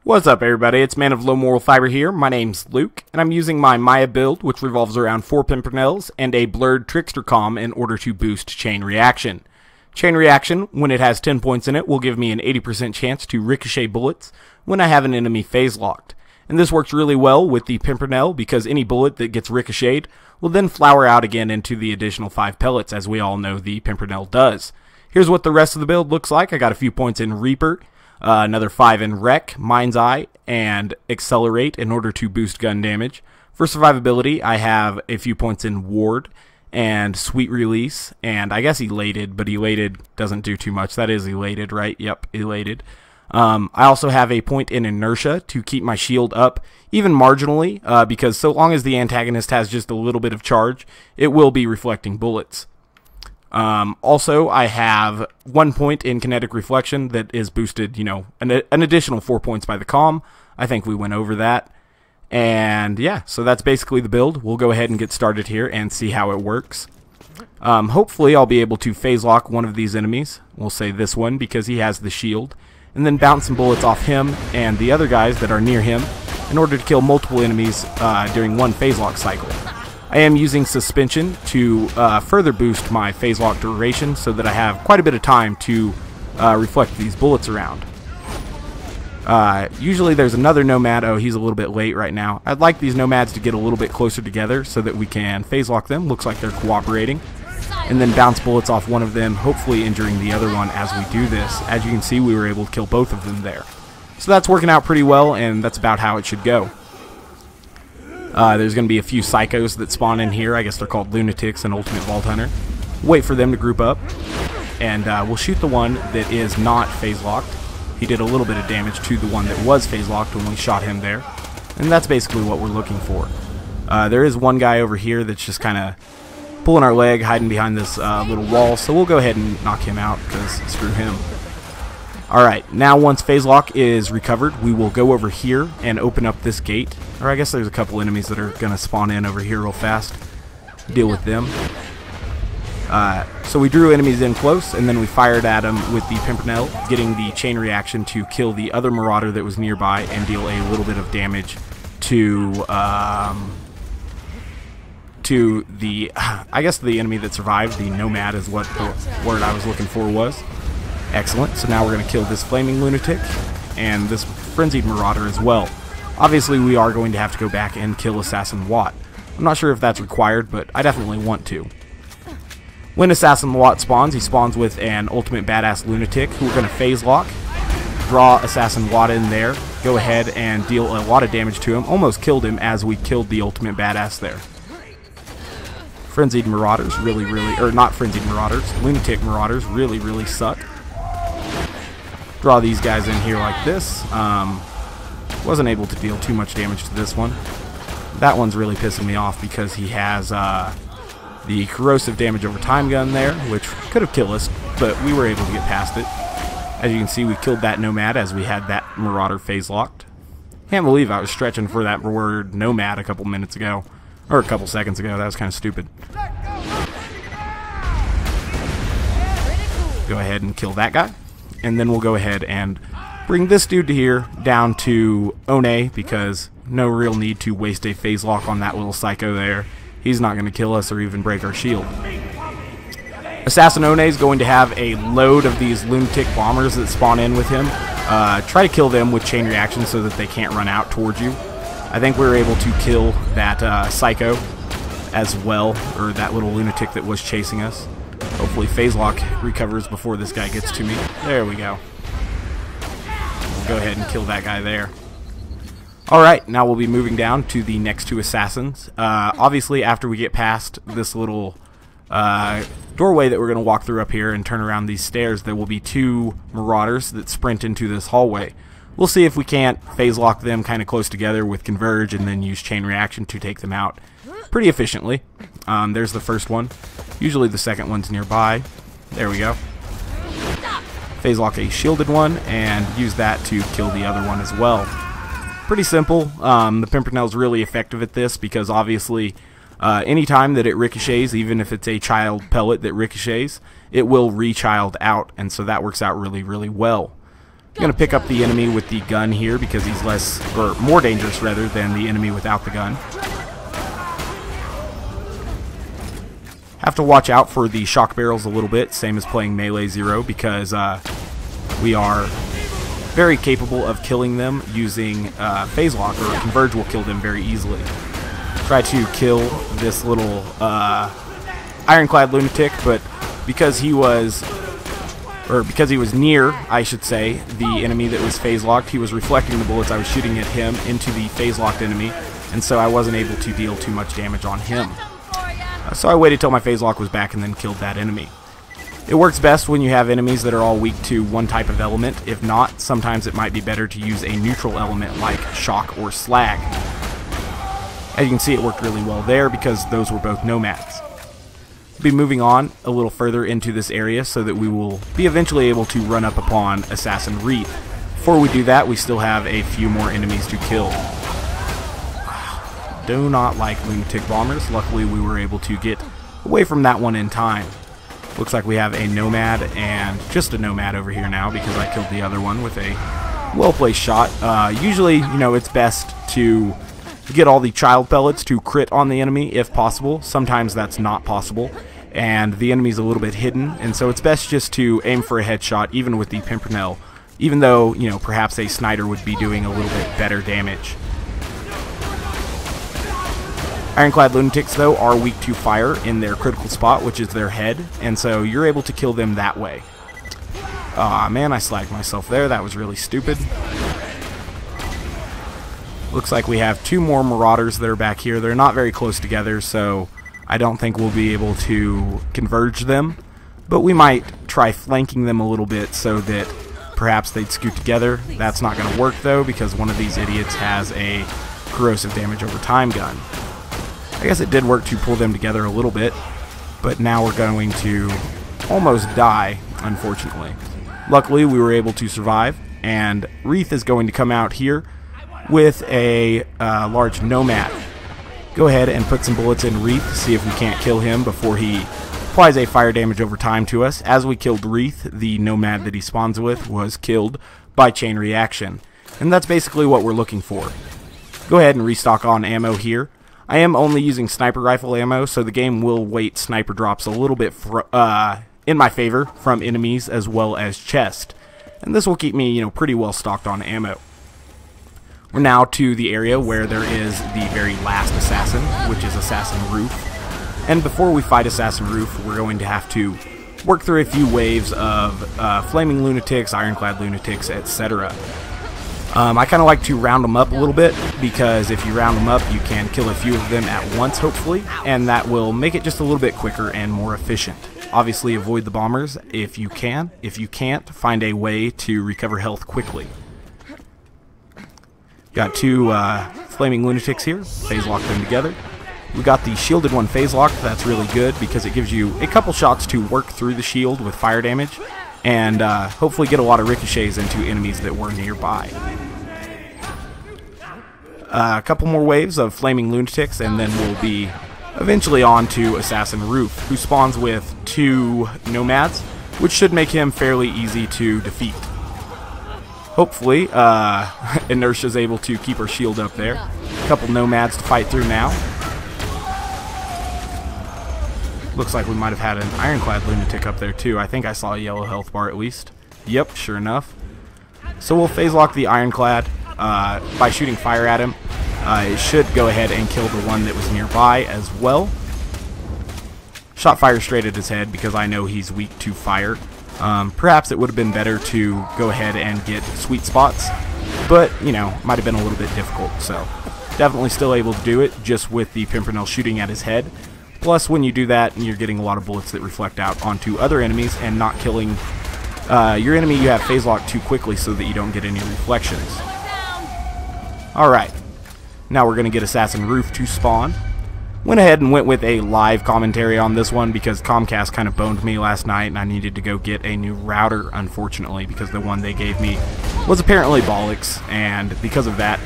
What's up, everybody? It's Man of Low Moral Fiber here. My name's Luke, and I'm using my Maya build, which revolves around 4 pimpernels and a Blurred Trickster comm in order to boost chain reaction. Chain reaction, when it has 10 points in it, will give me an 80% chance to ricochet bullets when I have an enemy phase locked. And this works really well with the pimpernel because any bullet that gets ricocheted will then flower out again into the additional 5 pellets, as we all know the pimpernel does. Here's what the rest of the build looks like. I got a few points in Reaper, another 5 in Wreck, Mind's Eye, and Accelerate in order to boost gun damage. For survivability, I have a few points in Ward and Sweet Release, and I guess Elated, but Elated doesn't do too much. That is Elated, right? Yep, Elated. I also have a point in Inertia to keep my shield up, even marginally, because so long as the antagonist has just a little bit of charge, it will be reflecting bullets. Also, I have 1 point in Kinetic Reflection that is boosted, an additional 4 points by the comm. I think we went over that. And yeah, so that's basically the build. We'll go ahead and get started here and see how it works. Hopefully, I'll be able to phase lock one of these enemies. We'll say this one because he has the shield. And then bounce some bullets off him and the other guys that are near him in order to kill multiple enemies during one phase lock cycle. I am using Suspension to further boost my phase lock duration so that I have quite a bit of time to reflect these bullets around. Usually there's another Nomad. Oh, he's a little bit late right now. I'd like these Nomads to get a little bit closer together so that we can phase lock them. Looks like they're cooperating. And then bounce bullets off one of them, hopefully injuring the other one as we do this. As you can see, we were able to kill both of them there. So that's working out pretty well, and that's about how it should go. There's going to be a few psychos that spawn in here. I guess they're called lunatics in Ultimate Vault Hunter. Wait for them to group up, and we'll shoot the one that is not phase locked. He did a little bit of damage to the one that was phase locked when we shot him there, and that's basically what we're looking for. There is one guy over here that's just kind of pulling our leg, hiding behind this little wall, so we'll go ahead and knock him out because screw him. Alright, now once phase lock is recovered, we will go over here and open up this gate. Or I guess there's a couple enemies that are going to spawn in over here real fast. Deal with them. So we drew enemies in close, and then we fired at them with the Pimpernel, getting the chain reaction to kill the other Marauder that was nearby and deal a little bit of damage to the, I guess the enemy that survived. The Nomad is what the word I was looking for was. Excellent, so now we're going to kill this Flaming Lunatic and this Frenzied Marauder as well. Obviously, we are going to have to go back and kill Assassin Watt. I'm not sure if that's required, but I definitely want to. When Assassin Watt spawns, he spawns with an Ultimate Badass Lunatic who we're going to phase lock, draw Assassin Watt in there, go ahead and deal a lot of damage to him. Almost killed him as we killed the Ultimate Badass there. Frenzied Marauders or not Frenzied Marauders, Lunatic Marauders really suck. Draw these guys in here like this. Wasn't able to deal too much damage to this one. That one's really pissing me off because he has the corrosive damage over time gun there, which could have killed us, but we were able to get past it. As you can see, we killed that Nomad as we had that Marauder phase locked. Can't believe I was stretching for that word Nomad a couple minutes ago, or a couple seconds ago. That was kind of stupid. Go ahead and kill that guy. And then we'll go ahead and bring this dude to here down to One because no real need to waste a phase lock on that little psycho there. He's not going to kill us or even break our shield. Assassin One is going to have a load of these lunatic bombers that spawn in with him. Try to kill them with chain reaction so that they can't run out towards you. I think we were able to kill that psycho as well, or that little lunatic that was chasing us. Hopefully phase lock recovers before this guy gets to me. There we go. We'll go ahead and kill that guy there. Alright, now we'll be moving down to the next two assassins. Obviously, after we get past this little doorway that we're going to walk through up here and turn around these stairs, there will be 2 Marauders that sprint into this hallway. We'll see if we can't phase lock them kind of close together with Converge and then use chain reaction to take them out pretty efficiently. There's the first one. Usually the second one's nearby. There we go. Phase lock a shielded one and use that to kill the other one as well. Pretty simple. The Pimpernel's really effective at this because obviously anytime that it ricochets, even if it's a child pellet that ricochets, it will re-child out, and so that works out really well. I'm going to pick up the enemy with the gun here because he's less, or more dangerous rather, than the enemy without the gun. Have to watch out for the shock barrels a little bit, same as playing Melee Zero, because we are very capable of killing them using phase lock, or Converge will kill them very easily. Try to kill this little ironclad lunatic, but because he was near, I should say, the enemy that was phase locked, he was reflecting the bullets I was shooting at him into the phase locked enemy, and so I wasn't able to deal too much damage on him. So I waited till my phase lock was back and then killed that enemy. It works best when you have enemies that are all weak to one type of element. If not, sometimes it might be better to use a neutral element like shock or slag. As you can see, it worked really well there because those were both nomads. We'll be moving on a little further into this area so that we will be eventually able to run up upon Assassin Wreath. Before we do that, we still have a few more enemies to kill. Do not like lunatic bombers. Luckily, we were able to get away from that one in time. Looks like we have a nomad and just a nomad over here now because I killed the other one with a well-placed shot. Usually, you know, it's best to get all the child pellets to crit on the enemy if possible. Sometimes that's not possible, and the enemy's a little bit hidden, and so it's best just to aim for a headshot, even with the pimpernel, even though, you know, perhaps a sniper would be doing a little bit better damage. Ironclad lunatics, though, are weak to fire in their critical spot, which is their head, and so you're able to kill them that way. Aw, man, I slagged myself there. That was really stupid. Looks like we have two more marauders that are back here. They're not very close together, so I don't think we'll be able to converge them, but we might try flanking them a little bit so that perhaps they'd scoot together. That's not going to work, though, because one of these idiots has a corrosive damage over time gun. I guess it did work to pull them together a little bit, but now we're going to almost die, unfortunately. Luckily, we were able to survive, and Wreath is going to come out here with a large nomad. Go ahead and put some bullets in Wreath to see if we can't kill him before he applies a fire damage over time to us. As we killed Wreath, the nomad that he spawns with was killed by chain reaction. And that's basically what we're looking for. Go ahead and restock on ammo here. I am only using sniper rifle ammo, so the game will weight sniper drops a little bit in my favor from enemies as well as chest. And this will keep me, you know, pretty well stocked on ammo. We're now to the area where there is the very last assassin, which is Assassin Roof. And before we fight Assassin Roof, we're going to have to work through a few waves of flaming lunatics, ironclad lunatics, etc. I kind of like to round them up a little bit, because if you round them up, you can kill a few of them at once, hopefully, and that will make it just a little bit quicker and more efficient. Obviously, avoid the bombers if you can. If you can't, find a way to recover health quickly. Got two flaming lunatics here. Phase lock them together. We got the shielded one phase locked. That's really good because it gives you a couple shots to work through the shield with fire damage, and hopefully get a lot of ricochets into enemies that were nearby. A couple more waves of flaming lunatics, and then we'll be eventually on to Assassin Roof, who spawns with two nomads, which should make him fairly easy to defeat. Hopefully, Inertia's able to keep her shield up there. A couple nomads to fight through now. Looks like we might have had an ironclad lunatic up there too. I think I saw a yellow health bar at least. Yep, sure enough. So we'll phase lock the ironclad by shooting fire at him. It should go ahead and kill the one that was nearby as well. Shot fire straight at his head because I know he's weak to fire. Perhaps it would have been better to go ahead and get sweet spots, but, you know, might have been a little bit difficult, so definitely still able to do it just with the pimpernel shooting at his head. Plus, when you do that, you're getting a lot of bullets that reflect out onto other enemies and not killing your enemy you have phase locked too quickly so that you don't get any reflections. Alright, now we're going to get Assassin Roof to spawn. Went ahead and went with a live commentary on this one because Comcast kind of boned me last night and I needed to go get a new router, unfortunately, because the one they gave me was apparently bollocks, and because of that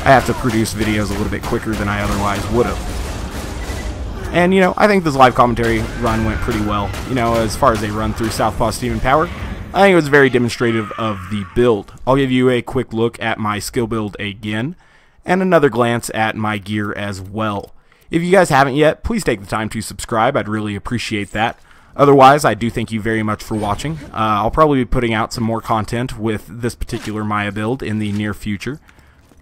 I have to produce videos a little bit quicker than I otherwise would have. And, you know, I think this live commentary run went pretty well. You know, as far as a run through Southpaw Steam and Power, I think it was very demonstrative of the build. I'll give you a quick look at my skill build again, and another glance at my gear as well. If you guys haven't yet, please take the time to subscribe. I'd really appreciate that. Otherwise, I do thank you very much for watching. I'll probably be putting out some more content with this particular Maya build in the near future.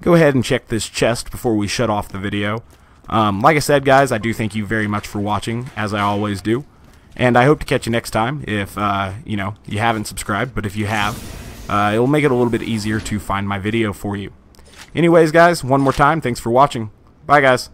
Go ahead and check this chest before we shut off the video. Like I said, guys, I do thank you very much for watching, as I always do. And I hope to catch you next time if, you haven't subscribed. But if you have, it'll make it a little bit easier to find my video for you. Anyways, guys, one more time, thanks for watching. Bye, guys.